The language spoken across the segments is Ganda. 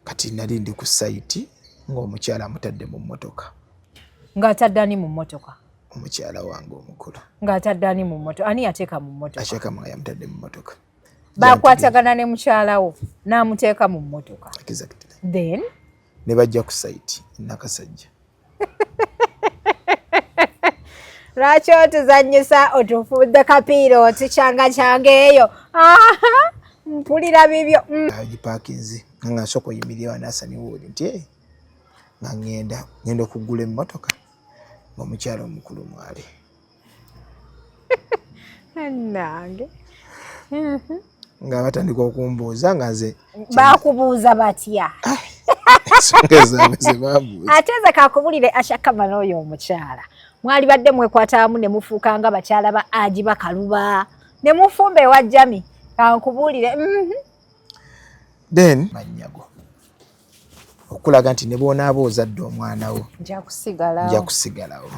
kati nali ndi ku site ng'omukyala amutadde mu mmotoka. Ng'ataddani mu mmotoka? Omukyala wange omukulu. Ng'ataddani mu mmotoka? Ani yateeka mu mmotoka? Ashakama yamutadde mu mmotoka. Baakwatagana ne mukyalawo n'amuteeka mu mmotoka. Exactly. Then? Ne bajja ku site Nakasajja. Lwaki otuzannyisa otufudde kapiirooti kyanga kyange eyo? Mpulira bibyo. Agipaakinze nga nsooka oyimirira n'asaniwa oli nti nga ngenda okugula emmotoka ng'omukyala omukulu mwali. Nange. Nga batandika okumbuuza nga nze. Baakubuuza batya? Ensonga zange ze bambuuza. Ate nze kakubulire Ashakama n'oyo omukyala. Mwali badde mwekwata wamu ne mufuuka nga bakyala ba Aji Bakaluba. Ne mufumba ewa Jami. Kankubulire. Then mannyago. Okulaga nti ne bw'onaaba ozadde omwana wo. Nja kusigalawo. Nja kusigalawo.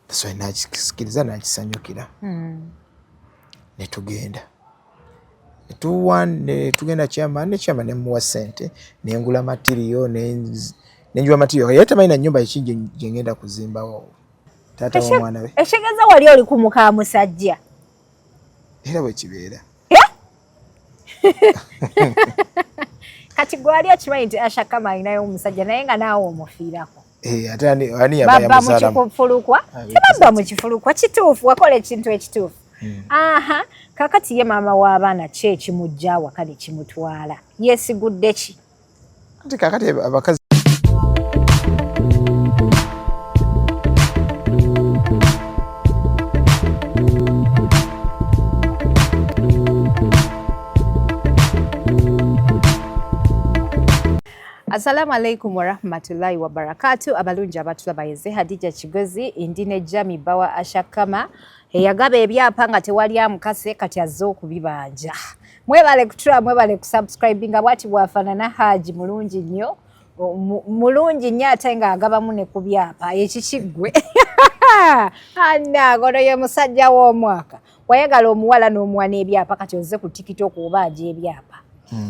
So nakisikiriza nakisanyukira. Ne tugenda. Ne tugenda chairman ne muwa ssente ne ngula material nenjula material. Yeye tamanyi nnyumba ekinje gye ngenda kuzimbawo. Taata w'omwana we. Ekigeza wali oli ku muka musajja. Era bwe kibeera. Kati gwali akimanyi nti Ashakama alinayo omusajja naye nga naawe omufiirako. Ate ani yaba yamuzaala mu kifulukwa? Tebabba mu kifulukwa, kituufu, wakola ekintu ekituufu. Kakati ye maama w'abaana ki ekimujja awaka ne kimutwala? Yeesigudde ki? Ati kakati abakazi Assalamu alaikum wa rahmatullahi wa barakatuh. Abalungi abatulaba yenze Hadija Kigozi indine Jami bawa Ashakama eyagaba ebyapa nga tewali amukase kati azze okubibanja. Mwebale kutula, mwebale kusubscribe nga bwati bwafaanana Haji mulungi nnyo. Mulungi nnyo ate nga agabamu ne ku byapa ekikiggwe. Gono ye musajja w'omwaka. Wayagala omuwala n'omuwa n'ebyapa kati ozze ku TikTok obanja ebyapa.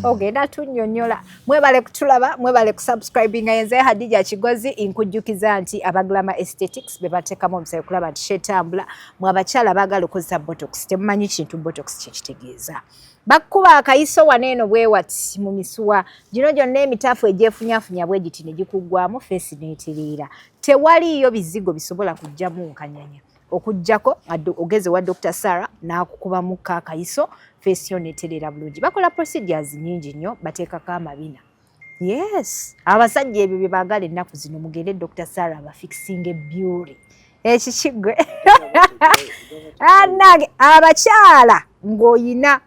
Ogenda tunnyonnyola. Mwebale kutulaba, mwebale kusubscribe nga yenze Hadija Kigozi nkujjukiza nti abagulama aesthetics be bateekamu omusaayi kulaba nti shetambula mu abakyala baagala okozesa botox. Temumanyi kintu botox kye kitegeeza. Bakkuba akayiso waneeno bwe wati mu misuwa gino gyonna emitaafu egyefunyafunya bwe giti ne gikuggwamu feesi n'eteriira. Tewaliiyo bizigo bisobola kujjamu nkanyanya. Okujjako ogeze wa Dr. Sarah n'akukubamu akayiso feesi yo n'etereera bulungi. Bakola procedures nnyingi nnyo bateekako amabina. Yes, abasajja ebyo bye baagala ennaku zino mugende Dr. Sarah abafixing beauty. Ekikigwe. Anage abakyala ng'oyina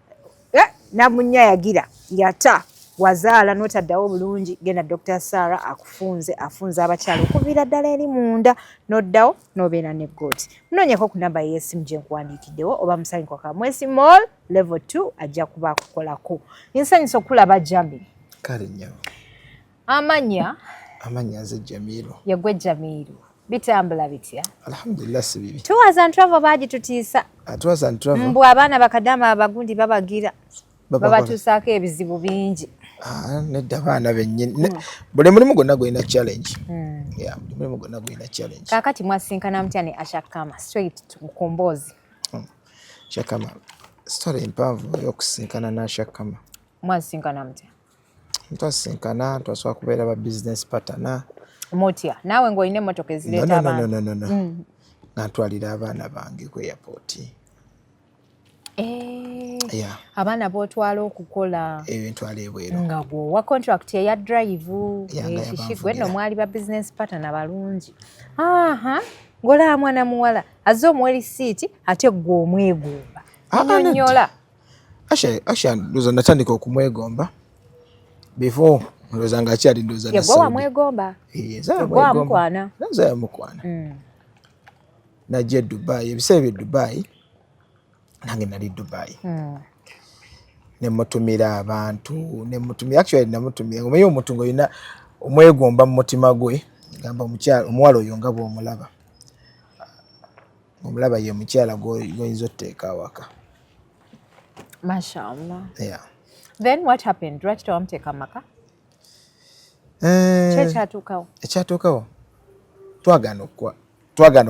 namunyayagira yata wazaala n'otaddawo bulungi genda Dr. Sarah afunze abakyala okuviira ddala eri munda n'oddawo n'obeera ne gooti. Munoonyeko ku namba y'essimu gye nkuwandiikiddewo oba musanyuka Kamwesi Mall level 2 ajja kuba akukolako. Nsanyusa okulaba Jami. Kale nnyo. Amanya nze Jamiru. Yegwe Jamiru. Bitambula bitya? Alhamdulillah si bibi. Tours and travel bagitutiisa. Tours and travel. Mbu abaana bakadama abagundi babagira. Babatuusaako ebizibu bingi. Nedda abaana bennyini. Buli mulimu gwonna gwalina challenge. Buli mulimu gwonna gwalina challenge. Kaakati mwasinkana mutya ne Ashakama straight ku mboozi? Ashakama story mpanvu y'okusinkana n'Ashakama. Mwasinkana mutya? Twasinkana twasobola kubeera ba business partner. Mutya naawe ng'olina emmotoka ezireeta abaana? No. Ntwalira abaana bange ku airport. Abaana b'otwala okukola ebintwala ebweru nga gwowa contract eya drive ekikigwe nno mwali ba business partner balungi. Ng'olaba mwana muwala azze omuwa risiiti ate gwe omwegomba. Nnyonnyola. Asha ndowooza natandika okumwegomba before ndowooza ng'akyali ndowooza na Saudi. Gwe wamwegomba? Gwe wamukwana? Nze yamukwana. Najja e Dubai, ebiseera by'e Dubai nange nali Dubai. Nemutumira abantu, actually namutumira. Omanyi omuntu ng'olina omwegomba mu mutima gwe, gamba omuwala oyo nga bw'omulaba. Omulaba ye mukyala gw'oyinza otteeka awaka. Mashallah. Then what happened? Lwaki tewamuteeka maka? Ekyatuukawo twagaana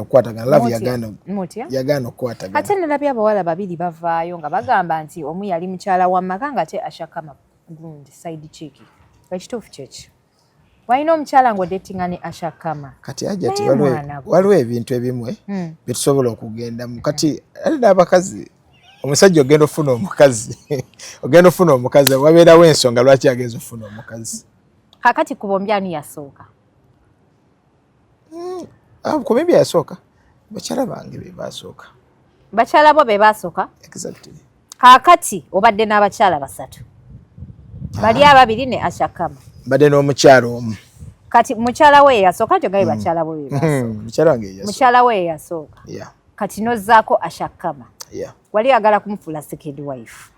okukwatagana love yagaana okukwatagana. Ate nalabye abawala babiri bavaayo nga bagamba nti omu yali mukyala wa maka nga te Ashakama gundi side chick. Ekituufu kyeki walina omukyala ng'odetinga ne Ashakama. Kati ajja ti waliwo ebintu ebimwe bye tusobola okugendamu. Kati ali n'abakazi omusajja ogenda ofuna omukazi wabeerawo ensonga lwaki agenza ofuna omukazi. Kakati ku bombi ani yasooka? Ku bombi yasooka bakyala bange be basooka. Bakyala bo be basooka? Exactly. Kakati obadde n'abakyala basatu. Bali ababiri ne Ashakama. Badde n'omukyala omu. Kati mukyala we yasooka nti gaye bakyala bo be basooka. Mukyala wange yasooka. Mukyala we yasooka. Yeah. Kati nozzaako Ashakama. Yeah. Wali agala kumufuula second wife?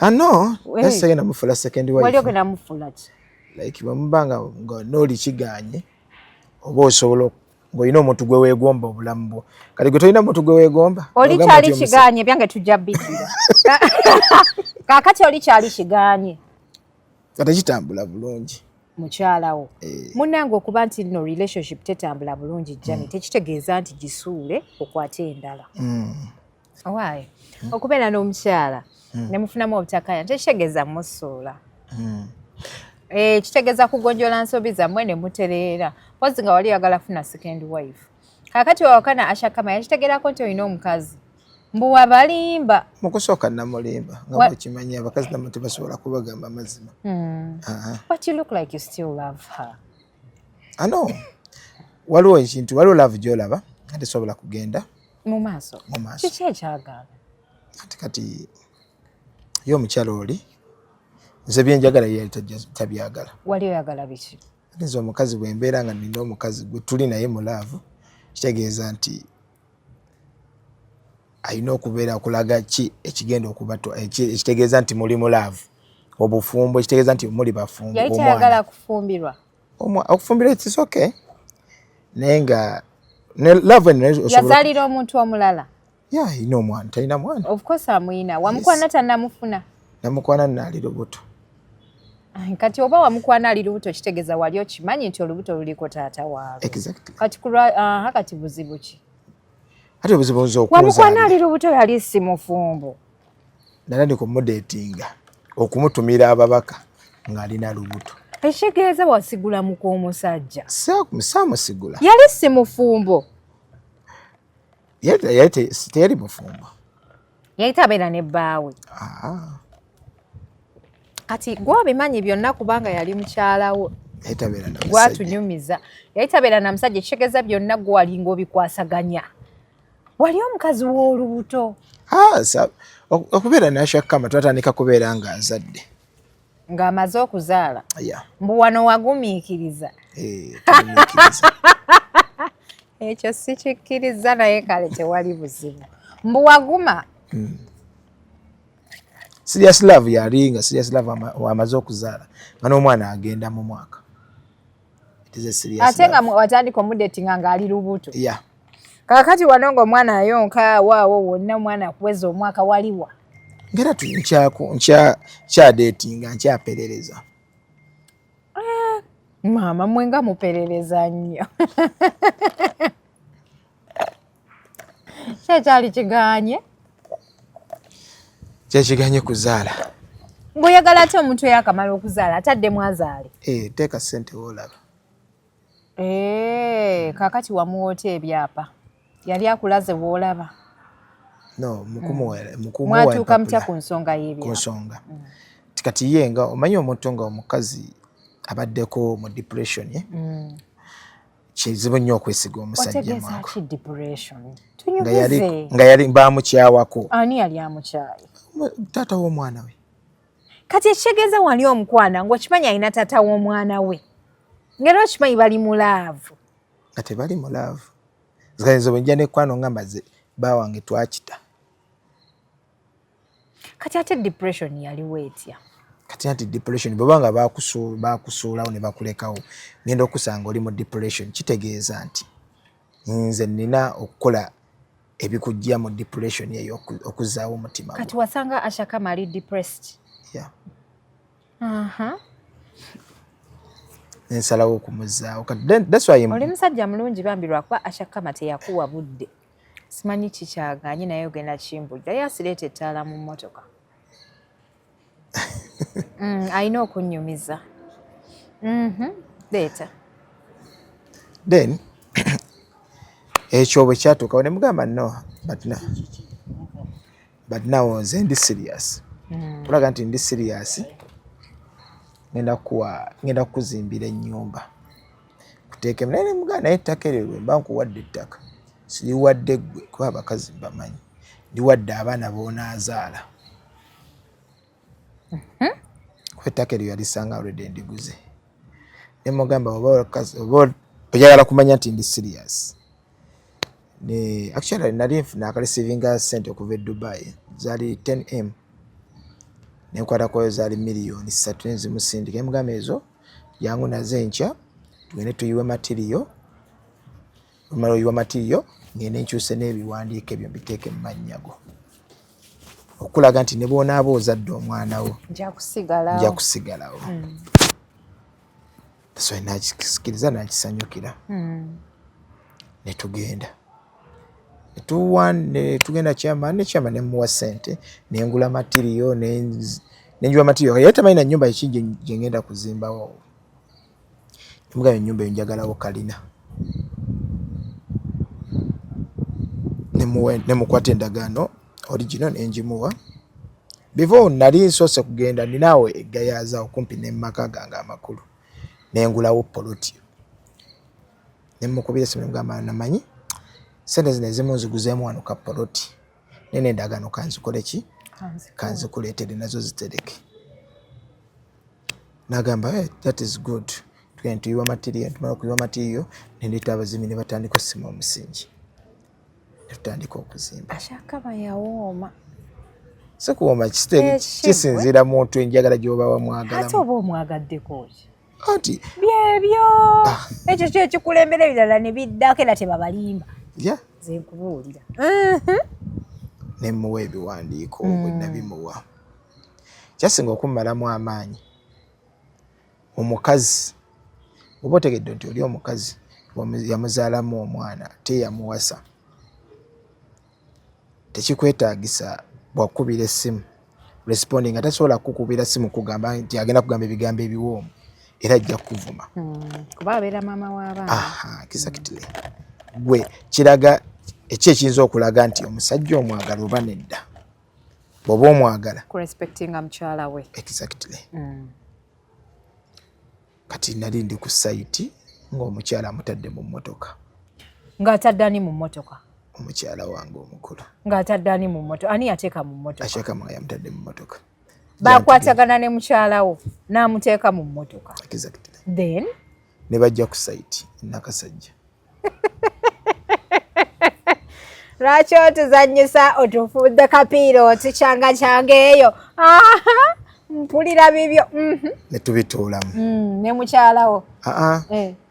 No, that's saying namufuula second wife. Wali ogenda mufuula ki? Like bamubanga nga n'oli kiganye oba osobola ng'olina omuntu gwe weegomba obulamu bwo. Kati gwe tolina muntu gwe weegomba? Oli kyali kiganye byange tujja bidira. Kaakati oli kyali kiganye. Kati kitambula bulungi. Mukyala wo. Munnange okuba nti no relationship tetambula bulungi Jane tekitegeeza nti gisuule okwata endala. Why? Okubeera n'omukyala ne mufunamu obutakaya tekitegeeza musuula. Kitegeeza kugonjola nsobi zammwe ne mutereera. Pozi nga wali yagala kufuna second wife. Kaakati wawakana Ashakama yakitegeerako nti olina omukazi. Mbu wabalimba. Mu kusooka namulimba nga bwekimanyi abakazi namwe tebasobola kubagamba mazima. But you look like you still love her. I know. Waliwo ekintu waliwo love gy'olaba nga tesobola kugenda mu maaso. Kiki ekyagala? Kati ye omukyala oli nze byenjagala ye tabyagala. Wali oyagala biki? Nze omukazi bwembeera nga nina omukazi gwe tuli naye mu love kitegeeza nti alina okubeera okulaga ki ekigenda okubato ekitegeeza nti muli mu love. Obufumbo ekitegeeza nti muli bafumbo. Yali tayagala kufumbirwa? Okufumbirwa it's okay. Naye nga ne love yazaalira omuntu omulala? Yeah, alina omwana talina mwana. Of course amuyina. Wamukwana tannamufuna? Namukwana nali lubuto. Kati oba wamukwana ali lubuto kitegeeza wali okimanyi nti olubuto luliko taata waabwe. Exactly. Kati kati buzibu ki? Ate obuzibu okunzaala. Wamukwana ali lubuto yali si mufumbo. Nala ndi kumudatinga okumutumira ababaka ng'alina lubuto. Ekitegeeza wasigula muko omusajja. Saamusigula. Yali si mufumbo. Teyali mufumbo. Yali tabeera ne bbaawe. Kati gwobimanyi byonna kubanga yali mukyala wo. Gwatunyumiza. Yali tabeera na musajja ekitegeeza byonna gwalinga obikwasaganya. Wali omukazi w'olubuto. Okubeera ne Ashakama twatandika kubeera nga azadde. Ng'amaze okuzaala? Mbu wano wagumiikiriza? Tugumiikiriza. Ekyo sikikkiriza naye kale tewali buzibu. Mbu waguma? Serious love yali nga serious love wamaze okuzaala nga n'omwana agenda mu mwaka. Ate nga watandika omudatinga ng'ali lubuto? Kaakati wano ng'omwana ayonka waawo wonna omwana akuweza omwaka waliwa? Ngera nkyadetinga nkyaperereza. Maama mwenga muperereza nnyo. Kyekyali kiganye? Kyekiganye kuzaala. Ng'oyagala ate omuntu yakamala okuzaala ataddemu azaale? Teeka ssente w'olaba. Kaakati wamuwoota ebyapa? Yali akulaze w'olaba? No, mwatuuka mutya ku nsonga y'ebyapa? Ku nsonga. Kati ye nga omanyi omuntu nga omukazi abaddeko mu depression ye. Kizibu nnyo okwesiga omusajja mwako. Otegeeza ki depression? Nga yali baamukyawako. Ani yali amukyaye? Taata w'omwana we. Kati ekitegeeza wali omukwana ng'okimanyi alina taata w'omwana we. Ngera okimanyi bali mu laavu. Nga tebali mu laavu. Zikaniza bwenja nekwano ngamba ze bawange twakita. Kati ate depression yaliwo etya? Kati ati depression bwebanga bakusuulawo ne bakulekawo ngenda okusanga oli mu depression kitegeeza nti nze nina okukola ebikujja mu depression eyo okuzaawo omutima. Kati wasanga Ashakama ali depressed? nensalawo okumuzaawo. That's why oli musajja mulungi bambi lwakuba Ashakama teyakuwa budde. Simanyi kikyaganye naye ogenda kimbulira. Yali asireeta ettaala mu mmotoka. Alina okunnyumiza. Leeta. Then ekyo bwe kyatuukawo ne mugamba no but now nze ndi serious. Kulaga nti ndi serious. Ngenda kukuzimbira ennyumba. Kuteekemu naye ne mugamba naye ettaka eryo lwe mba nkuwadde ettaka. Siriwadde ggwe kuba abakazi bamanyi. Ndiwadde abaana b'onaazaala. Kuba ettaka eryo yalisanga already ndiguze. Ne mugamba oba oyagala kumanya nti ndi serious. Actually nali nfuna akalisivinga ssente okuva e Dubai zaali 10M. Nenkwatako zaali miliyoni 3 nzimusindika. Mugamba ezo yangu naze enkya tugende tuyiwe material. Omala oyiwa material ngende nkyuse n'ebiwandiiko ebyo mbiteeke mu mannyago. Okulaga nti ne bw'onaaba ozadde omwana wo nja kusigalawo. So nakisikiriza nakisanyukira. Ne tugenda. Tugenda Chairman ne muwa ssente nengula material nenjuwa material. Yali tamanyi na nnyumba ki gye ngenda kuzimbawo. Mugamba ennyumba eyo njagalawo kalina. Ne mukwata endagaano original nengimuwa. Before nali nsoose kugenda ninaawe eggayaaza okumpi n'emmaka gange amakulu. Nengulawo poloti. Ne mukubira essimu mugamba namanyi sente zino ezimu nziguzeemu wano ka poloti. Nene endagaano kanzikole ki? Kanzikuleetere nazo zitereke. Nagamba that is good. Tugenda tuyiwa material. Tumala okuyiwa material nendeeta abazimbi ne batandika okusima omusingi. Ne tutandika okuzimba. Ashakama yawooma. Si kuwooma kisinziira muntu enjagala gy'oba wamwagalamu. Ate oba omwagaddeko ki? Ati byebyo ekyo kyo kikulembera ebirala ne biddako era tebabalimba. Nze nkubuulira. Ne muwa ebiwandiiko bwe nabimuwa. Kyasinga okummalamu amaanyi. Omukazi oba otegedde nti oli omukazi yamuzaalamu omwana teyamuwasa. Tekikwetaagisa bwakubira essimu responding nga tasobola kukubira simu kugamba nti agenda kugamba ebigambo ebiwoomu era ajja kuvuma. Kuba abeera maama w'abaana. Exactly. Gwe kiraga ekiyinza okulaga nti omusajja omwagala oba nedda. Bw'oba omwagala kurespectinga mukyala we. Exactly. Kati nali ndi ku site ng'omukyala amutadde mu mmotoka. Ng'atadde ani mu mmotoka? Omukyala wange omukulu. Ng'atadde ani mu mmotoka? Ani yateeka mu mmotoka? Ashakama yamutadde mu mmotoka. Bakwatagana ne mukyala wo n'amuteeka mu mmotoka. Exactly. Then ne bajja ku site Nakasajja. Lwaki otuzannyisa otufudde kapiirooti kyanga kyange eyo? Mpulira bibyo. Ne tubituulamu. Ne mukyalawo.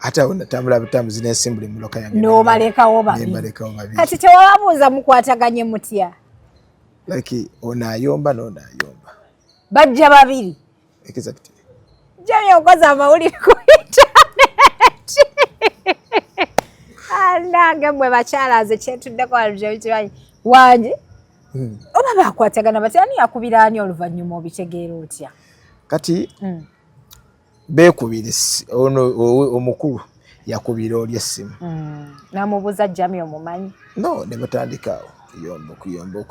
Ate awo natambula butambuzi n'esimbula emmotoka yange. N'obalekawo babiri. Kati tewababuuza mukwataganye mutya? Like onaayomba n'onaayomba. Bajja babiri. Exactly. Jamie okoze amawulire ku internet. Nange mwe bakyala nze kyetuddeko walujabikimanyi wangi oba bakwatagana batya ani yakubira ani oluvannyuma obitegeera otya? Kati beekubira omukulu yakubira oli essimu. Namubuuza Jamie omumanyi? No, ne batandika okuyomba.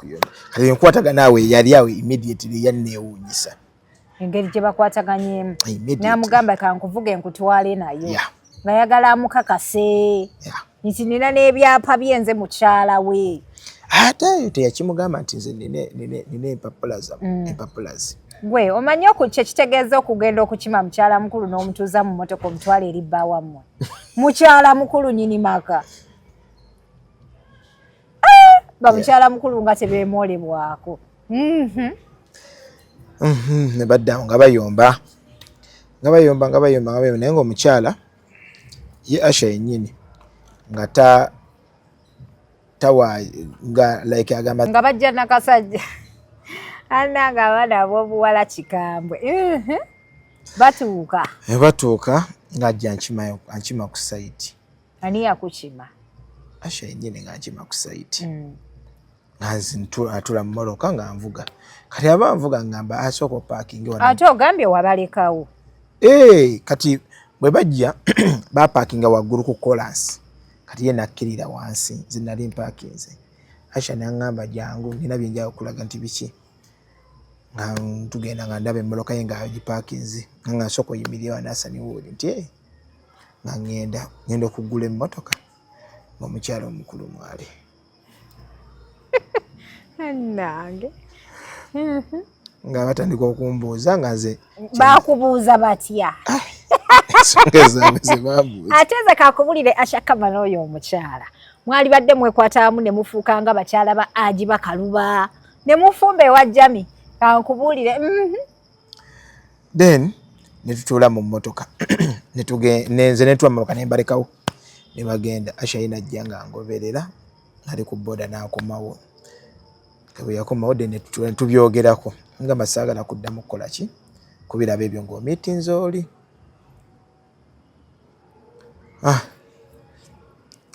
Kati enkwatagana awe yali awe immediately yanneewuunyisa. Engeri gye bakwataganyeemu. Namugamba kankuvuge nkutwale nayo. Ngayagala amukakase. Nti nina n'ebyapa byenze mukyala we. Ate teyakimugamba nti nze nina empapulazi. Gwe omanyi okukye kitegeeza okugenda okukima mukyala mukulu n'omutuuza mu mmotoka omutwala eri bba wammwe. Mukyala mukulu nyini maka. Bamukyala mukulu nga tebeemwolebwako. Ne baddawo nga bayomba naye ng'omukyala ye Asha yennyini nga tawa nga like agamba nga bajja Nakasajja ananga abaana ab'obuwala kikambwe. batuuka ng'ajja ankima ku site. Ani yakukima? Asha yennyini ng'ankima ku site. Nganzi atula mu mmotoka nga nvuga. Kati aba nvuga ngamba asooka opaakingi wano. Ate ogambye wabalekawo. Kati bwe bajja bapaakinga waggulu ku kolansi. Kati ye nakkirira wansi nze nali mpaakinze. Asha n'aŋŋamba jangu nina bye njagala okulaga nti biki. Nga tugenda nga ndaba emmoloka ye ng'agipaakinze nga nsooka oyimirira wa Nassani Wood nti nga ngenda okuggula emmotoka ng'omukyala omukulu mwali. Nange. Nga batandika okumbuuza nga nze bakubuuza batya? ensonga zange ze bambuuza. Ate nze kakubulire Ashakama n'oyo omukyala mwali badde mwekwatamu ne mufuuka nga bakyala ba Aji Bakaluba ne mufumba ewa Jami. Kankubulire. Then ne tutuula mu mmotoka nze ne tuwa mmotoka ne mbalekawo ne bagenda. Asha ye najja nga ngoberera ali ku bboda n'akomawo. Bwe yakomawo ne tutuula ne tubyogerako nga masaagala kuddamu kukola ki kubiraba ebyo ng'omiitinze oli.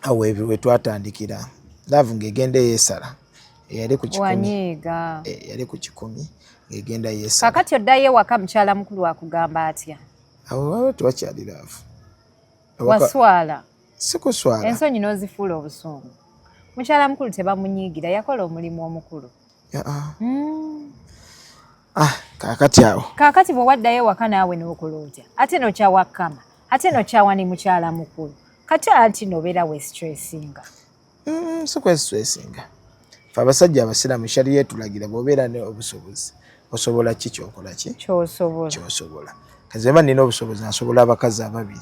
Awo we twatandikira laavu ng'egenda yeesala yali ku 10. Wanyiiga. Yali ku 10 ng'egenda yeesala. Kakati oddayo ewaka mukyala mukulu akugamba atya? Awo tewakyali laavu. Waswala? Si kuswala. Ensonyi n'ozifuula obusungu. Mukyala mukulu tebamunyiigira, yakola omulimu omukulu. Kaakati awo. Kaakati bwe waddayo ewaka naawe n'okola otya? Ate n'okyawa Kama, ate n'okyawa ne mukyala mukulu. Kati anti n'obeera weesitresinga. Si kwesitresinga. Ffe abasajja abasiraamu shariya etulagira bw'obeera n'obusobozi osobola ki ky'okola ki? Ky'osobola. Kazemba nina obusobozi nsobola abakazi ababiri.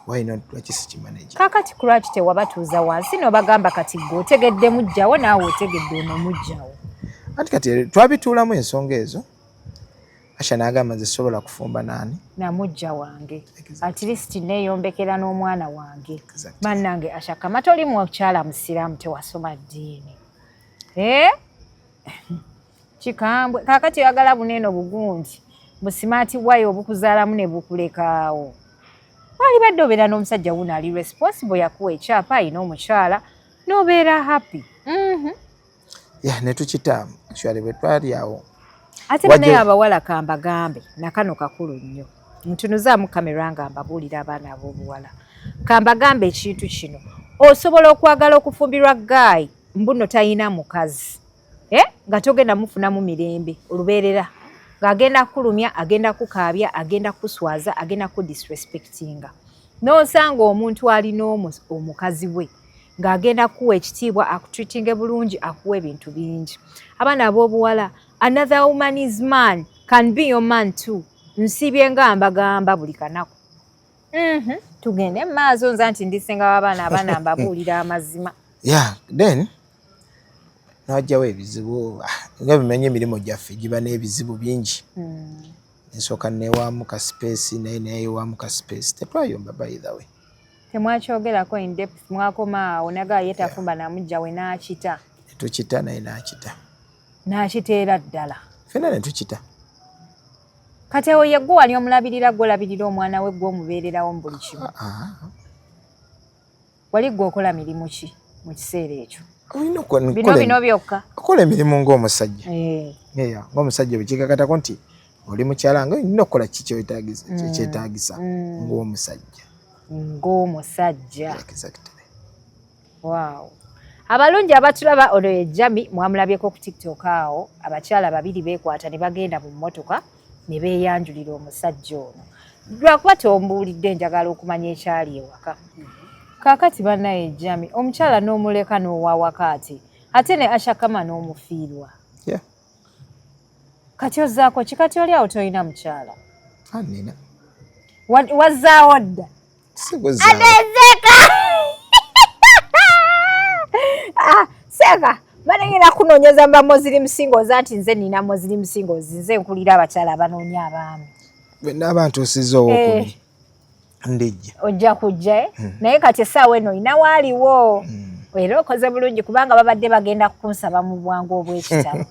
Lwaki sikimaneja? Kaakati ku lwaki tewabatuuza wansi n'obagamba kati gwe otegedde mujjawo naawe otegedde ono mujjawo? Kati twabituulamu ensonga ezo. Asha n'agamba nze sobola kufumba naani? Na mujja wange. At least neeyombekera n'omwana wange. Bannange Ashakama toli mukyala musiraamu tewasoma ddiini. Kikambwe. Kaakati oyagala buneeno bugundi busimaati bwayo obukuzaalamu ne bukulekaawo. Wali badde obeera n'omusajja wuno ali responsible yakuwa ekyapa ayina omukyala n'obeera happy. Ne tukitaamu. Actually bwe twali awo. Ate naye abawala kambagambe nakano kakulu nnyo. Ntunuzaamu kamera nga mbabuulira abaana ab'obuwala. Kambagambe ekintu kino. Osobola okwagala okufumbirwa gaayi mbuno tayina mukazi. Nga togenda mufunamu mirembe olubeerera. Ng'agenda kulumya, agenda kukaabya, agenda kuswaza, agenda kudisrespectinga. N'osanga omuntu alina omukazi we ng'agenda kuwa ekitiibwa akutreatinge bulungi akuwa ebintu bingi. Abaana ab'obuwala, another woman is man can be your man too. Nsibye nga mbagamba buli kanaku. Tugende maazo nza nti ndisenga abaana mbabuulira amazima. Then n'ajjawo ebizibu nga bimenya emirimu gyaffe giba n'ebizibu bingi. Nsooka neewaamu ka space naye neewaamu ka space. Tetwayomba by the way. Temwakyogerako in depth mwakoma awo naga ye tafumba namujja we n'akita. Tukita naye n'akita. N'akiteera ddala. Ffenna ne tukita. Kati awo ye gwe wali omulabirira gw'olabirira omwana we gw'omubeererawo mu buli kimu. Wali gwe okola mirimu ki mu kiseera ekyo? Bino byokka. Okola emirimu ng'omusajja. Ng'omusajja bwe kikakatako nti oli mukyala nga olina okukola ki kyetaagisa ng'omusajja. Ng'omusajja. Wow. Abalungi abatulaba ono ye Jami mwamulabyeko ku TikTok awo abakyala babiri beekwata ne bagenda mu mmotoka ne beeyanjulira omusajja ono. Lwakuba tombuulidde njagala okumanya ekyali ewaka. Kaakati bannaye Jami omukyala n'omuleka n'owa wakaati ate ne Ashakama n'omufiirwa. Kati ozzaako ki kati oli awo tolina mukyala? Nina. Wazzaawo dda? Anezeeka! Seeka banengera kunoonyeza mba Muslim singles anti nze nina Muslim singles nze nkulira abakyala abanoonya abaami. Bwenna abantu osiza owokumi ndijja. Ojja kujja naye kati essaawa eno oyina waaliwo. Era okoze bulungi kubanga babadde bagenda kunsaba mu bwangu obw'ekitabo.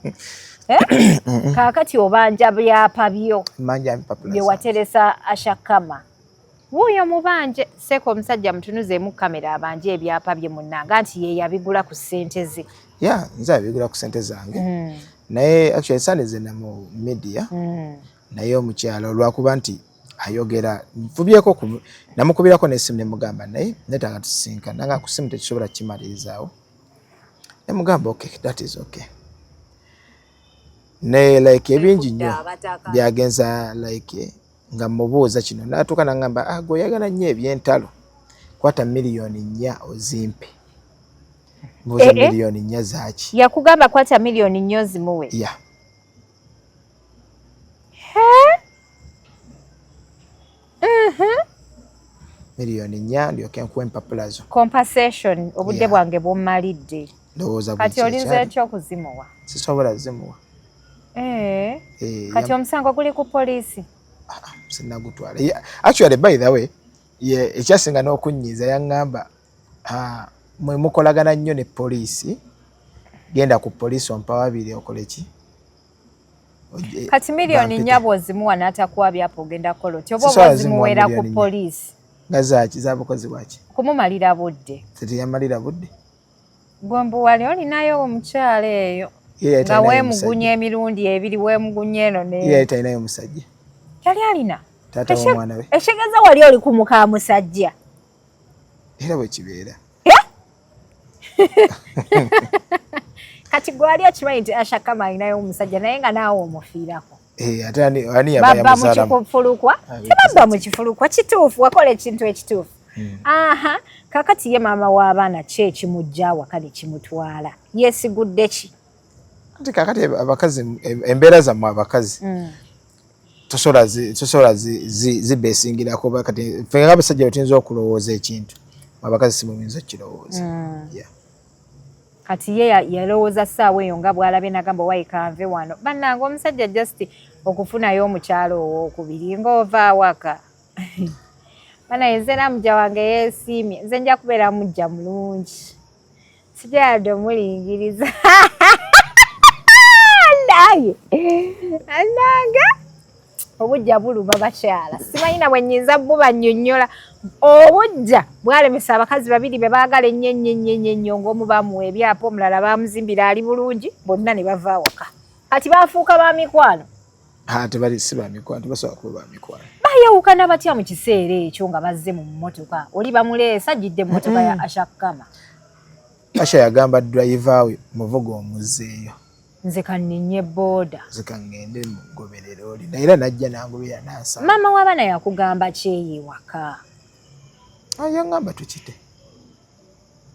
Kaakati obanja byapa byo manja mpapula bye wateresa Ashakama wuuyo mubanje Seko omusajja mutunuzeemu kamera abanje ebyapa bye munnanga nti ye yabigula ku ssente ze nze abigula ku ssente zange naye actually sanize na mu media naye omukyalo olwakuba nti ayogera nfubyeko namukubirako n'essimu nemugamba naye netanga tusinka nanga ku ssimu tekisobola kimalirizawo nemugamba okay that is okay ne like ebingi nnyo byagenza like nga mubuuza kino natuuka nangamba gwe oyagala nnyo ebyentalo kwata miliyoni 4 ozimpe mbuuza miliyoni 4 zaki yakugamba kwata miliyoni 4 zimuwe miliyoni 4 ndyoke nkuwa empapula zo compensation obudde bwange bummalidde kati olinze ekyokuzimuwa sisobola zimuwa kati omusango guli ku poliisi sinagutwala actually by the way ekyasinga n'okunyiiza yaŋŋamba mwe mukolagana nnyo ne poliisi genda ku poliisi ompa 2 okole ki kati miliyoni 4 bw'ozimuwa n'atakuwa byapa ogenda kola otyo oba ozimuweera ku poliisi nga zaki z'abukozi bwaki kumumalira budde teyamalira budde gwe mbuwali olinayo omukyala eyo nga weemugunya emirundi 2 weemugunya eno yali talinayo omusajja yali alina taata w'omwana we ekigeza wali oli ku muka musajja era bwe kibeera kati gwali akimanyi nti Ashakama alinayo omusajja naye nga naawe omufiirako ate ani yaba yamuzaalamu babba mu kifulukwa tebabba mu kifulukwa kituufu wakola ekintu ekituufu kakati ye maama w'abaana ki ekimujja awaka ne kimutwala yeesigudde ki anti kakati abakazi embeera zammwe abakazi tosobola zibeesingirako kati ffe nga abasajja bwe tuyinza okulowooza ekintu abakazi si muyinza okukirowooza kati ye yalowooza ssaawa eyo nga bw'alabye nagamba wayikanve wano bannanga omusajja just okufunayo omukyalo owookubiri ng'ova awaka banaye nze namujja wange yeesiimye nze nja kubeera mujja mulungi sijja yadde omulingiriza nange annanga obujja buluma bakyala simanyina bwe nnyinza bubannyonnyola obujja bwalemesa abakazi babiri be baagala ennyo ng'omu bamuwa ebyapa omulala bamuzimbira ali bulungi bonna ne bava awaka kati baafuuka ba mikwano tebali si ba mikwano tebasobola kuba ba mikwano baayawukana batya mu kiseera ekyo nga bazze mu mmotoka oli bamuleesa ajjidde mu mmotoka ya Ashakama Asha yagamba driver we muvuga omuzzeeyo nze kanninye booda zikangende mugoberera oli era najja nangobera naasa maama w'abaana yakugamba kyeyewaka yaŋŋamba tukite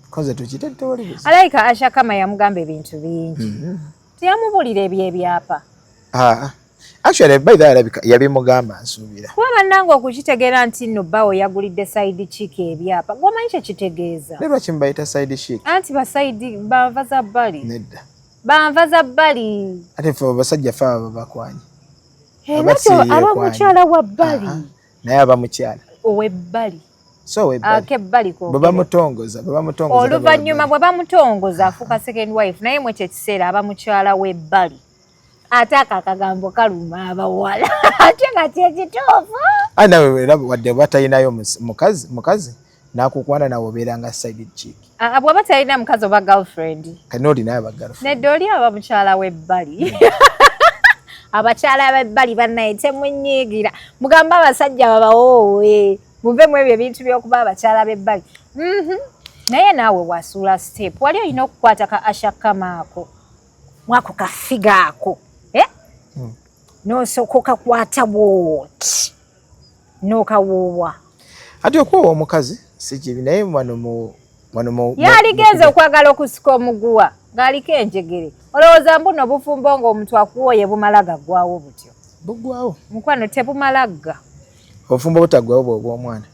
koze tukite tewali buzi alayika Ashakama yamugamba ebintu bingi teyamubulira ebyebyapa actually by the way yabimugamba nsuubira kuba bannanga okukitegeera nti nno bawo yagulidde side chick ebyapa gwomanyi kyekitegeeza ne lwaki mubayita side chick anti baside banva za bbali nedda banva za bbali ate ffe abasajja ffe aba bakwanyi nakyo aba mukyala wa bbali naye aba mukyala ow'ebbali so akebbali bwe bamutongoza oluvannyuma bwe bamutongoza afuuka second wife naye mu ekyo ekiseera aba mukyala w'ebbali ate akagambo kaluma abawala ate nga kyekituufu nawe era wadde batalinayo mukazi nakukwana nawe obeera nga side chick bw'aba talina mukazi oba girlfriend kati n'olinayo aba girlfriend nedde oli aba mukyala w'ebbali abakyala b'ebbali bannaye temunyiigira mugamba abasajja babawoowe muvemu ebyo ebintu by'okuba abakyala b'ebbali naye naawe wasuula step wali olina okukwata ka Ashakama ako mwako kafiga ako n'osooka okakwata bwoti n'okawuuwa ati okuwa omukazi si kibi naye yaligenza okwagala okusika omuguwa ng'aliko enjegere olowooza mbuno obufumbo ng'omuntu akuwooye bumala gaggwawo butyo bugwawo mukwano tebumalaga obufumbo butaggwawo bw'oba omwana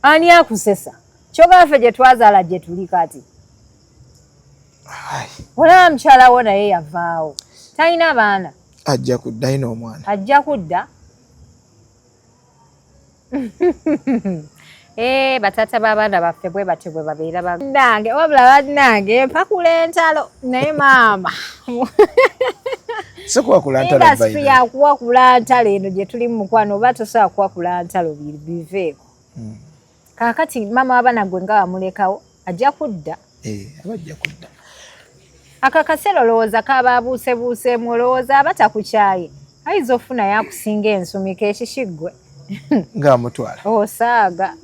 ani akusesa kyogaffe gye twazaala gye tuli kati olaba mukyala wo naye yavaawo talina baana ajja kudda ayina omwana ajja kudda bataata b'abaana baffe bwe batyo bwe babeera bannange wabula bannange mpakula entalo naye maama Sikuwa kulantalo industry ya kuwa kulantalo eno gye tuli mu mukwano oba tosobola kuwa kulantalo biveeko. Kaakati mama w'abaana gwe nga wamulekawo ajja kudda. Abajja kudda. Akakasero olowooza kabaabuusebuuseemu olowooza abatakukyaye ayinza ofuna yakusinga ensumika ekishiggwe. Ng'amutwala. Osaaga.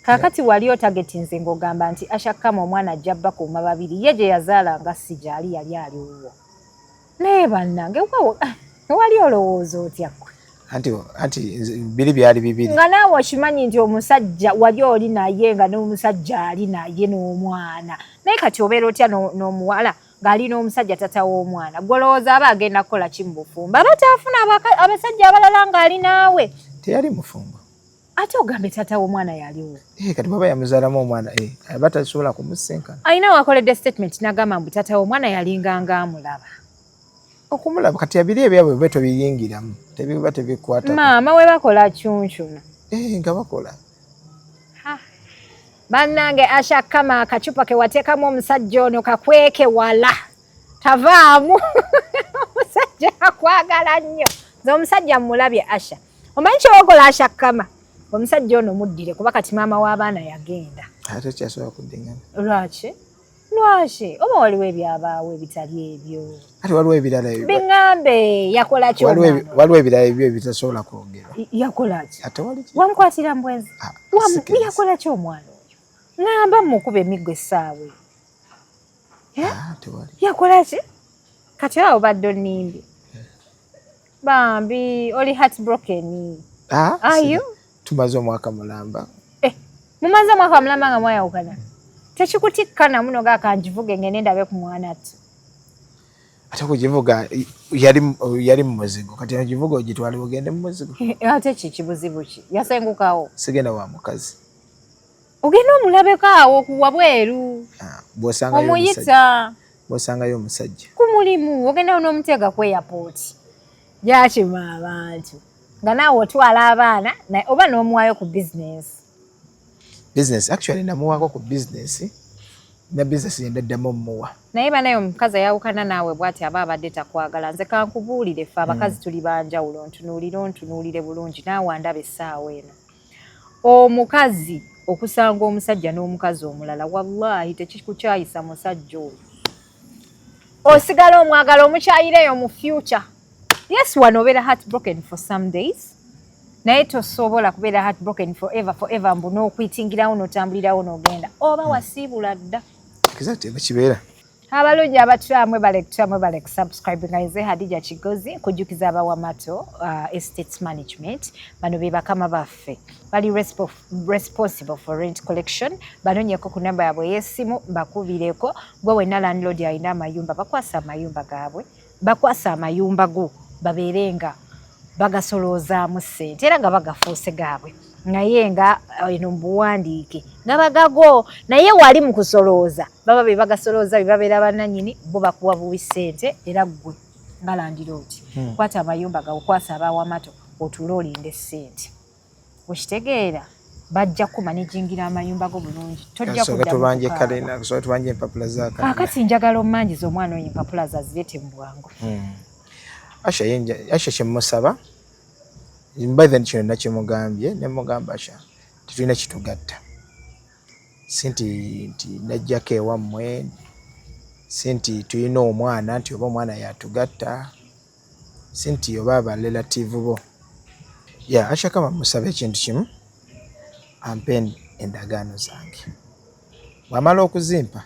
Kaakati wali otagetinze ng'ogamba nti Ashakama omwana ajja bakuuma babiri ye gye yazaalanga si gyali yali aliwo. Naye bannange wali olowooza otya ggwe? Anti biri byali bibiri. Nga naawe okimanyi nti omusajja wali oli naye nga n'omusajja ali naye n'omwana. Naye kati obeera otya n'omuwala ng'ali n'omusajja tata w'omwana. Gwe olowooza aba agenda kukola ki mu bufumbo? Aba taafuna abasajja abalala ng'ali naawe. Teyali mufumbo. Ate ogambe tata w'omwana yaliwo. Kati baba yamuzaalamu omwana aba tasobola kumusenkana. Alina wakoledde statement n'agamba mbu tata w'omwana yalinganga amulaba. Okumulaba kati abiri ebyabwe bwe tobiyingiramu tebiba tebikwata. Maama we bakola kyunkyuna. Nga bakola. Bannange Ashakama akacupa ke wateekamu omusajja ono kakweke wala. Tavaamu. Omusajja akwagala nnyo. Nze omusajja mmulabye Asha. Omanyi kyewogola Ashakama? Omusajja ono muddire kuba kati maama w'abaana yagenda. Ate kyasobola kuddingana. Lwaki? Lwaki? Oba waliwo ebyabaawo ebitali ebyo? Ate waliwo ebirala ebyo. Biŋŋambe yakola ki omwana? Waliwo ebirala ebyo ebitasobola kwogera. Yakola ki? Ate wali ki? Wamukwatira mbwenzi? Yakola ki omwana oyo? Ngamba mmukuba emiggo essaawa. Tewali. Yakola ki? Kati awo badde onimbye. Bambi oli heartbroken. Ayo? Tumaze omwaka mulamba. Mumaze omwaka mulamba nga mwayawukana? Tekikutikkana muno gakanjivuge ngende ndabe ku mwana ati. Ate kugivuga yali mu muzigo. Kati nagivuga ogitwale ogende mu muzigo. Ate kibuzibu ki? Yasengukawo? Sigenda wa mukazi. Ogenda omulabeko awo kuwa bweru. Omuyita. Bw'osangayo omusajja. Ku mulimu ogenda n'omuteega ku airport. Gyakima abantu. Nga naawe otwala abaana oba n'omuwaayo ku business. Business actually namuwaako ku business. Na business yendaddamu omuwa. Naye banaye omukazi ayawukana naawe bw'ati aba abadde takwagala. Nze kankubuulire ffe abakazi tuli banjawulo ontunuulire bulungi naawe andaba essaawa eno. Omukazi okusanga omusajja n'omukazi omulala wallahi tekikukyayisa musajja oyo. Osigala omwagala omukyayireyo mu future. Yes, wano obeera heartbroken for some days. Naye tosobola kubeera heartbroken forever mbu n'okwitingirawo n'otambulirawo n'ogenda. Oba wasiibula dda. Exactly, bakibeera. Abalungi abatulamu bale kusubscribe nga nze Hadija Kigozi kujjukiza abawamato estate management. Bano be bakama baffe. Bali responsible for rent collection. Banonyeko ku namba yabwe y'essimu bakubireko. Gwe wenna landlord alina amayumba bakwasa amayumba gaabwe. Bakwasa amayumba go babeerenga bagasolozaamu ssente era nga bagafuuse gaabwe. Naye nga eno mbuwandiike nga bagago naye wali mu kusolooza baba be bagasolooza be babeera bannannyini bo bakuwa buwi ssente era ggwe nga landiroodi kwata amayumba gawe kwasa abawamato otuule olinde ssente. Okitegeera bajja kumanejingira amayumba go bulungi. Tojja kudda kalina so tubanje empapula za kalina. Kakati njagala omanjiza omwana oyo empapula za zirete mu bwangu. Asha kyemusaba by then kino nakimugambye ne mugamba Asha tetulina kitugatta. Sinti nti najjako ewammwe sinti tulina omwana nti oba omwana yatugatta sinti oba abalelative bo. Asha kama musaba ekintu kimu ampe endagaano zange. Bw'amala okuzimpa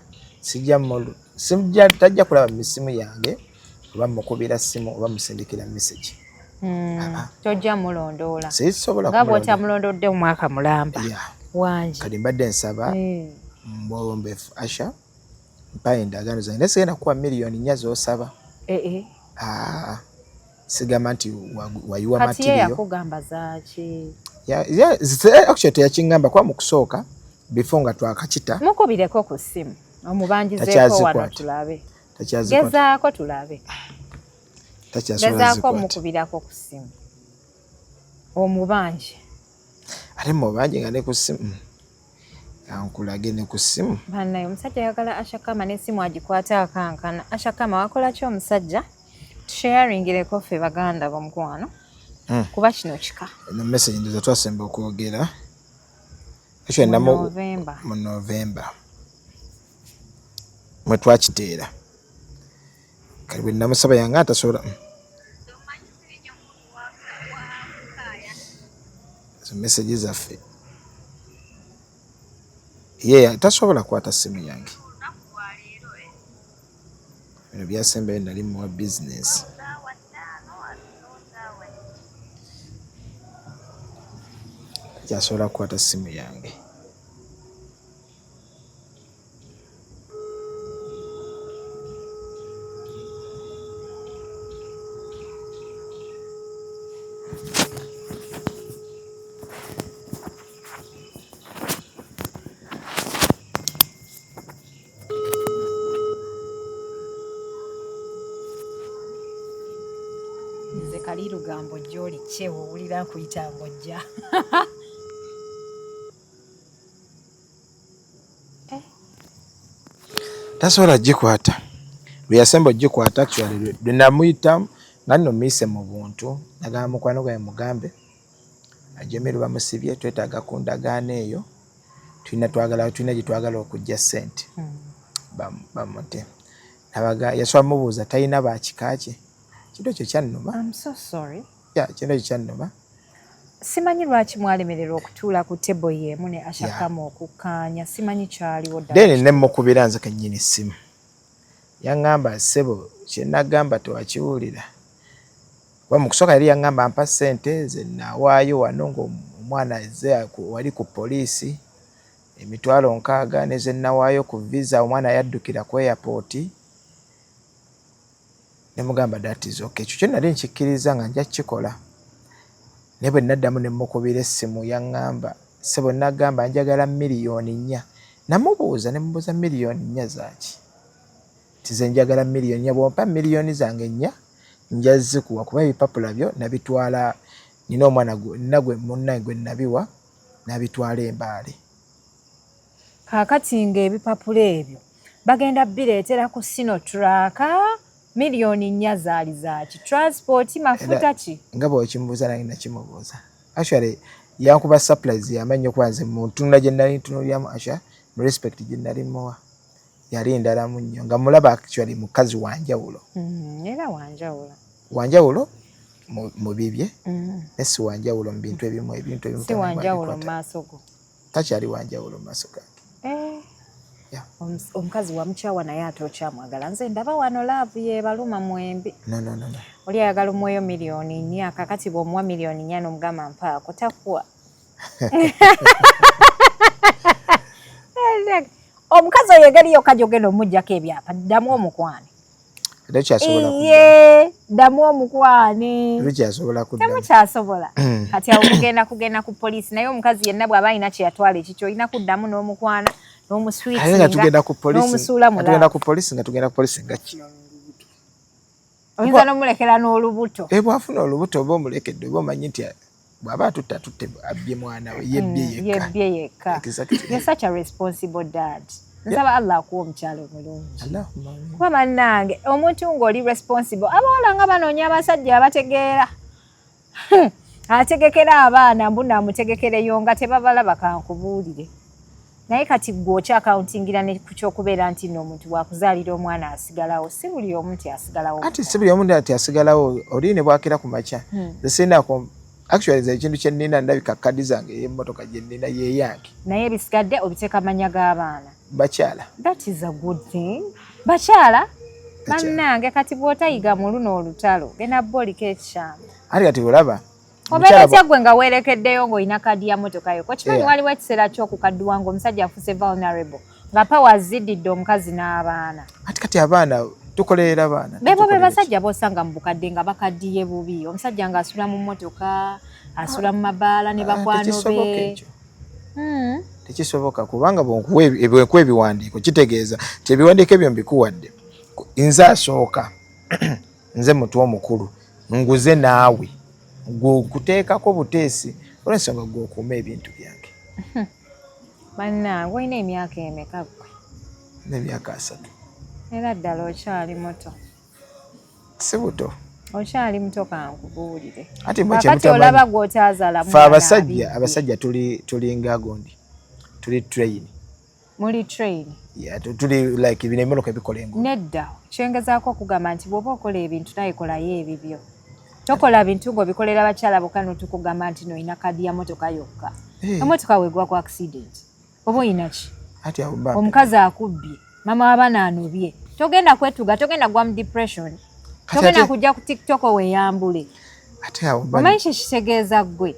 tajja kulaba mu misimu yange oba mukubira simu oba musindikira message. Tojja mulondoola. Sisobola nga bw'otamulondodde mu mwaka mulamba. Wangi. Kati mbadde nsaba mwombeefu Asha mpa endagaano zange. Naye sigenda kuwa miliyoni 4 z'osaba. Sigamba nti wayiwa matiriyo. Kati ye yakugamba zaaki? Actually teyakingamba kuba mu kusooka before nga twakakita. Mukubireko ku ssimu omubanjizeeko wano tulabe. Gezaako tulabe. Gezaako mukubirako ku ssimu omubanje. Ate mubanje nga ne ku ssimu ankulage ne ku ssimu. Bannaye omusajja ayagala Ashakama n'essimu agikwata akankana. Ashakama wakola ki omusajja? mutusharingireko ffe baganda b'omukwano kuba kino kika eno message ndoza twasemba okwogera mu November mwe twakiteera kali bwe namusaba yange atasobola message zaffe ye tasobola kwata simu yange bino byasembayo nali muwa business kyasobola kukwata simu yange nze kali lugambo gy'oli kyewo owulira nkuyita ng'ojja tasobola gikwata lwe yasemba ogikwata actually lwe namuyita nga nno muyise mu buntu nagamba mukwano gwawe mugambe ajemere bamusibye twetaaga ku ndagaano eyo tulina gye twagala okujja ssente bamute yasobola mubuuza talina bakika ki kintu ekyo kyannuma. I'm so sorry. Kintu ekyo kyannuma. Simanyi lwaki mwalemererwa okutuula ku tebo y'emu ne Ashakamu okukkaanya simanyi kyaliwo ddala. Then ne mukubira nze kennyini essimu yaŋŋamba ssebo kye nagamba tewakiwulira kuba mu kusooka yali yaŋŋamba mpa ssente ze nawaayo wano ng'omwana wali ku poliisi emitwalo 6 ne ze nawaayo ku visa omwana yaddukira ku airport ne mugamba that is okay ekyo kye nali nkikkiriza nga nja kukikola ne bwe naddamu ne mukubira essimu yaŋŋamba ssebo nagamba njagala $4,000,000 namubuuza ne mubuuza $4,000,000 zaaki tize njagala $4,000,000 bw'ompa $4,000,000 zange 4 nja zikuwa kuba ebipapula byo nabitwala nina omwana nagwe munnaye gwe nabiwa nabitwala Embaale. Kaakati ng'ebipapula ebyo bagenda bireetera ku Sinotrack $4,000,000 zaali zaaki transport mafuta ki nga bw'okimubuuza nange nakimubuuza actually yankuba surprise yamanya okuba nze mu ntunula gye nali ntunuliramu Asha mu respect gye nali muwa yali ndalamu nnyo nga mulaba actually mukazi wanjawulo era wanjawulo mu bibye ne si wanjawulo mu bintu ebimu si wanjawulo mu maaso go takyali wanjawulo mu maaso gange omukazi wamukyawa naye ate okyamwagala nze ndaba wano laavu yebaluma mwembi no oli ayagala omweyo $4,000,000 kakati bw'omuwa $4,000,000 n'omugamba mpaako takuwa omukazi oyo engeri yokka gy'ogenda omuggyako ebyapa ddamu omukwane ddamu omukwane temukyasobola kati awo kugenda ku poliisi naye omukazi yenna bw'aba alina kye yatwala ekikyo olina kuddamu n'omukwana tugenda ku poliisi nga ki oyinza n'omulekera n'olubuto bw'afuna olubuto oba omulekedde oba omanyi nti bw'aba atutte abbye mwana we yebbye yekka you're such a responsible dad nsaba Allah akuwa omukyalo omulungi kuba bannange omuntu ng'oli responsible abawala nga banoonya abasajja abategeera ategekera abaana mbu naamutegekereyo nga tebabalaba kankubuulire naye kati gwe okyakauntingira ne ku kyokubeera nti nno omuntu bwakuzaalira omwana asigalawo si buli omu nti asigalawo ati si buli omu nti asigalawo oli ne bwakira ku makya zesinako actually ze ekintu kye nnina ndabika kadi zange y'emmotoka gye nnina yeeyange naye ebisigadde obiteeka amanya g'abaana bakyala that is a good thing bakyala bannange kati bw'otayiga mu luno olutalo genda booliko ekishamba ati kati olaba obeera gwe nga weerekeddeyo ng'olina kadi ya motoka yo kokimanyi waliwo ekiseera ky'okukadduwa ng'omusajja afuse vulnerable nga pawa ziddidde omukazi n'abaana ati kati abaana tukolerera abaana bebo be basajja b'osanga mu bukadde nga bakaddiye bubi omusajja ng'asula mu mmotoka asula mu mabaala ne bakwano be tekisoboka kubanga bwenkuwa ebiwandiiko kitegeeza ti ebiwandiiko ebyo mbikuwadde nze asooka nze mutu omukulu nguze naawe gwokuteekako buteesi olw'ensonga gw'okuuma ebintu byange bannange olina emyaka emeka gwe n'emyaka 3 era ddala okyali muto si buto Okyali muto kankubuulire. Ate mwe Kakati olaba gw'otazaala mwana. Abasajja tulinga gondi. Tuli train. Muli train. Yeah, tuli like bino emmotoka ebikola enguudo. Nedda kyengezaako okugamba nti bw'oba okola ebintu naye kolayo ebibyo. Tokola bintu ng'obikolera bakyala bokka n'otukugamba nti n'olina kadi ya motoka yokka. Emmotoka weegwa ku accident. Oba oyina ki? Omukazi akubbye, mama w'abaana anobye. Togenda kwetuga, togenda gwa mu depression. Togenda kujja ku TikTok weeyambule. Omanyi kye kitegeeza ggwe?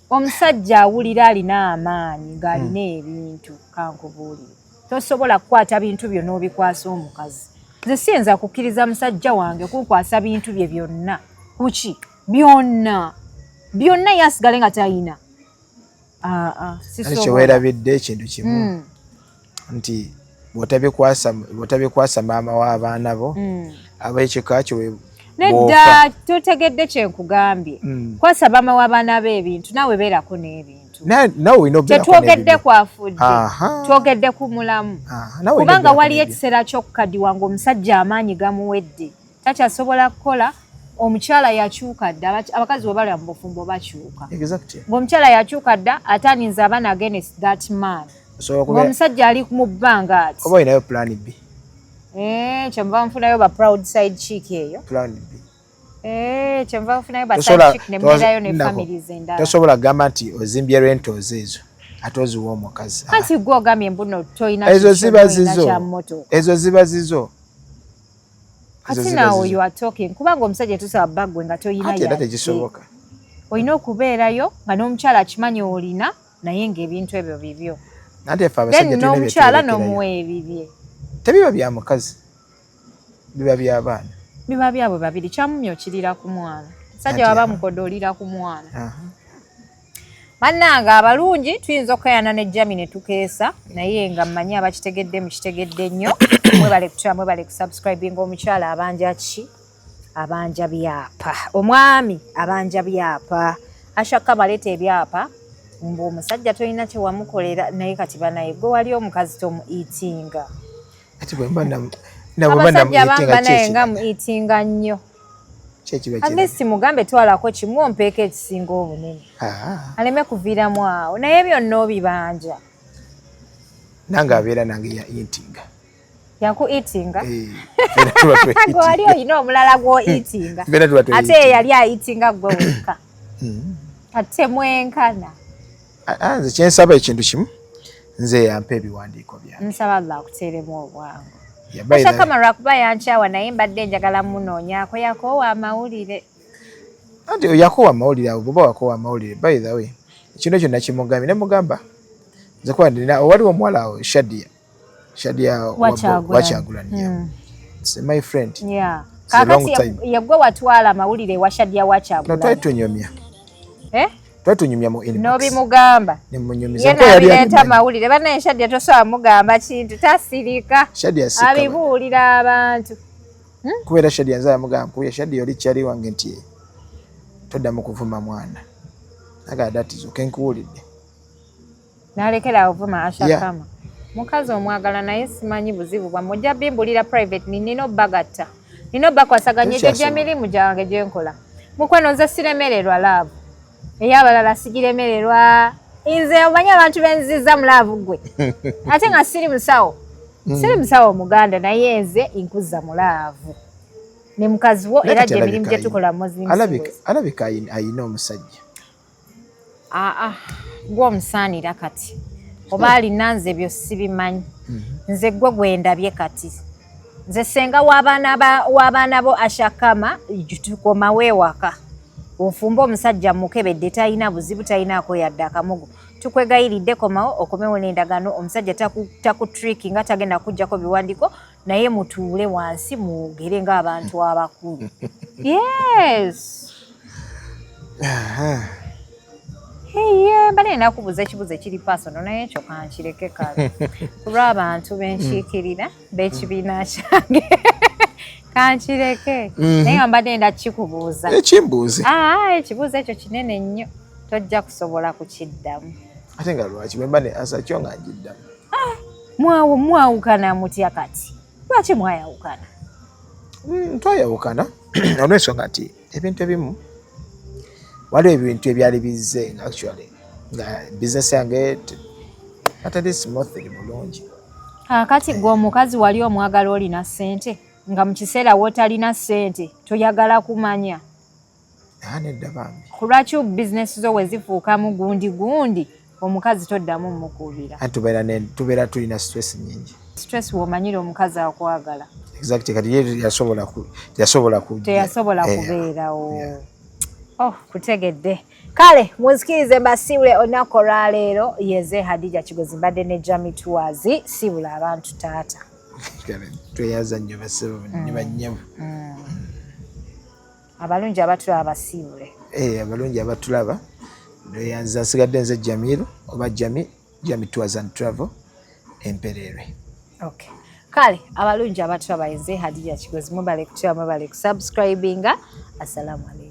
Omusajja awulira alina amaanyi ng'alina ebintu kankubuulire. Tosobola kukwata bintu byo n'obikwasa omukazi. Nze siyinza kukkiriza musajja wange kunkwasa bintu bye byonna. Kuki? Byonna yasigale nga talina. Kyeweerabidde ekintu kimu nti bw'otabikwasa maama w'abaana bo ab'ekika kyo nedda totegedde kyenkugambye kwasa maama w'abaana b'ebintu naawe beerako n'ebintu tetwogedde kwafudde twogedde ku mulamu kubanga waliyo ekiseera ky'okukaddiwa ng'omusajja amaanyi gamuwedde takyasobola kukola. Omukyala yakyuka dda abakazi bwe bali mu bufumbo bakyuka ng'omukyala yakyuka dda ataaninza abaana against that man ng'omusajja ali mu bbanga ati oba olinayo plan B kyenva nfunayo ba proud side chick eyo plan B kyenva nfunayo ba side chick ne mbeerayo ne families endala tosobola kugamba nti ozimbye rentals ezo ate oziwa omukazi kati gwe ogambye mbuno tolina ezo ziba zizo Ati now you are talking kubanga omusajja tusaba bagwe nga toyina yadde. Ate tekisoboka. Olina okubeerayo nga n'omukyala akimanyi olina naye ng'ebintu ebyo bibyo. Ate ffe abasajja tulina n'omukyala n'omuwa ebibye. Tebiba bya mukazi. Biba by'abaana. Biba byabwe babiri kyamumya okirira ku mwana. Musajja waba mukodoolira ku mwana. Bannange abalungi tuyinza okukayana ne Jami ne tukeesa naye nga mmanyi abakitegedde mukitegedde nnyo. Mwebale kutya mwebale kusubscribinga omukyala abanja ki abanja byapa omwami abanja byapa ashaka baleta ebyapa mbu omusajja tolina kye wamukolera naye kati banaye gwe wali omukazi tomu eatinga ati bwe mba abasajja bamba naye nga mu eatinga nnyo at least mugambe twalako kimu ompeeka ekisinga obunene aleme kuviiramu awo naye byonna obibanja nange abeera nange ya eatinga yaku eatinga gwali olina omulala gwo eatinga ate yali eatinga gwe wekka ate mwenkana nze kyensaba ekintu kimu nze yampa ebiwandiiko byange nsaba Allah akuteeremu obwangu Ashakama lwakuba yankyawa naye mbadde njagala munoonyaako yakoowa amawulire anti yakoowa amawulire awo bwoba wakoowa amawulire by the way ekintu ekyo nakimugambye ne mugamba nze kuba ndina waliwo omuwala awo Shadia Wachagulanyi. It's my friend. Yeah. Kakati yagwe watwala amawulire wa Shadia Wachagulanyi. Twali tunyomya. Twali tunyomya mu inbox. Nobi mugamba. Ne munyumiza ko yali aleta amawulire bana Shadia tosobola mugamba kintu tasirika. Shadia sika. Abibuulira abantu. Kubeera Shadia nzaya mugamba kuya Shadia oli kyali wange nti toddamu kuvuma mwana. Naga datizo kenkuwulidde. Nalekera ovuma Ashakama. Mukazi omwagala naye simanyi buzibu bwa mujja bimbulira private nino bagata. Nino bakwasaganye gye mirimu gyange gye nkola. Mukwano nze siremererwa love. Eyabalala sigiremererwa. Nze omanyi abantu benziza mu love gwe. Ate nga siri musawo. Siri musawo Muganda naye nze inkuza mu love. Ne mukazi wo era gye mirimu gye tukola muzimu. Alabika ayina omusajja. Gwe omusaanira kati. Oba alina nze byo sibimanyi nze gwe gwendabye kati nze senga w'abaana bo Ashakama tukoma weewaka ofumba omusajja mukebedde talina buzibu talinaako yadde akamugo tukwegayiridde komawo okomewo n'endagano omusajja takutriki nga tagenda kujjako biwandiko naye mutuule wansi muwogere ng'abantu abakulu yes mbale nakubuuza ekibuuzo ekiri personal naye ekyo kankireke kale kulw'abantu benkiikirira b'ekibiina kyange kankireke naye nga mbadde ndakikubuuza ekimbuuze ekibuuzo ekyo kinene nnyo tojja kusobola kukiddamu ate nga lwaki bwe mba ne asa kyo nga ngiddamu mwawukana mutya kati lwaki mwayawukana twayawukana olw'ensonga nti ebintu ebimu waliwo ebintu ebyali bizze actually nga bizinesi yange atali smoothly bulungi. Kati gwe omukazi wali omwagala olina ssente nga mu kiseera wootalina ssente toyagala kumanya nedda bambi kulwaki bizinesi zo we zifuukamu gundi omukazi toddamu mukubira tubeera tulina stress nyingi. Stress w'omanyire omukazi akwagala exactly kati ye yasobola kubeerawo. Kutegedde. Kale muzikirize mbasiibule olunaku olwaleero yeze Hadija Kigozi mbadde ne Jamie Tours siibula abantu taata. Tweyaza nnyo basibu ne bannyamu. Abalungi abatulaba basiibule. Abalungi abatulaba ndeyanza nsigadde nze Jamiru oba Jamie Tours and Travel Emperere. Okay. Kale abalungi abatulaba yeze Hadija Kigozi mubale kutya mubale kusubscribinga. Assalamu alaikum.